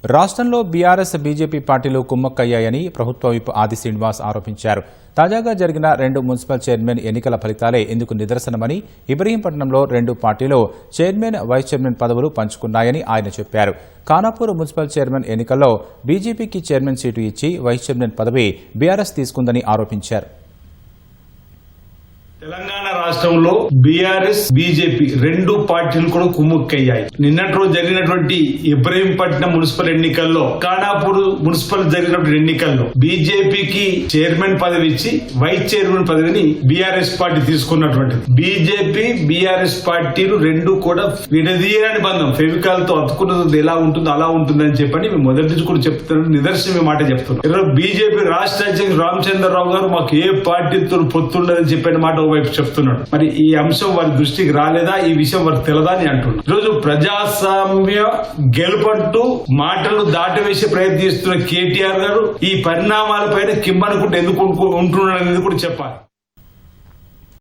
రాష్ట్రంలో BRS BJP పార్టీలు కుమ్మక్కయ్యాయని ప్రభుత్వ విప్ ఆది శ్రీనివాస్ ఆరోపించారు. తాజాగా జరిగిన 2 మున్సిపల్ చైర్మన్ ఎన్నికల ఫలితాలే ఇందుకు నిదర్శనమని, ఇబ్రహీంపట్నంలో 2 పార్టీలు చైర్మన్, వైస్ చైర్మన్ పదవులు పంచుకున్నాయని ఆయన చెప్పారు. ఖానాపూర్ మున్సిపల్ చైర్మన్ ఎన్నికల్లో బీజేపీకి చైర్మన్ సీటు ఇచ్చి వైస్ చైర్మన్ పదవి బీఆర్ఎస్ తీసుకుందని ఆరోపించారు. తెలంగాణ రాష్ట్రంలో బీఆర్ఎస్ బీజేపీ 2 పార్టీలు కూడా కుమ్ముక్కయ్యాయి. నిన్నటి రోజు జరిగినటువంటి ఇబ్రహీంపట్నం మున్సిపల్ ఎన్నికల్లో, ఖానాపూర్ మున్సిపల్ జరిగినటువంటి ఎన్నికల్లో బీజేపీకి చైర్మన్ పదవి ఇచ్చి వైస్ చైర్మన్ పదవిని బీఆర్ఎస్ పార్టీ తీసుకున్నటువంటిది. బీజేపీ బీఆర్ఎస్ పార్టీలు 2 కూడా విడదీయని బంధం, ఫెవికాల్ తో అతుకున్నది ఎలా ఉంటుందో అలా ఉంటుందని చెప్పని మేము మొదటి నుంచి కూడా చెప్తున్నాం. నిదర్శనం మాట చెప్తున్నాం. ఈరోజు బీజేపీ రాష్ట్ర అధ్యక్షుడు రామచంద్రరావు గారు మాకు ఏ పార్టీతో పొత్తుండదని చెప్పిన మాట వైపు చెప్తున్నాడు. మరి ఈ అంశం వారి దృష్టికి రాలేదా, ఈ విషయం వారికి తెలదా అని అంటున్నారు. ఈరోజు ప్రజాస్వామ్య గెలుపంటూ మాటలు దాటవేసి ప్రయత్నిస్తున్న కేటీఆర్ గారు ఈ పరిణామాలపైన కిమ్మనుకుంటూ ఎందుకు ఉంటున్నాడు అనేది కూడా చెప్పాలి.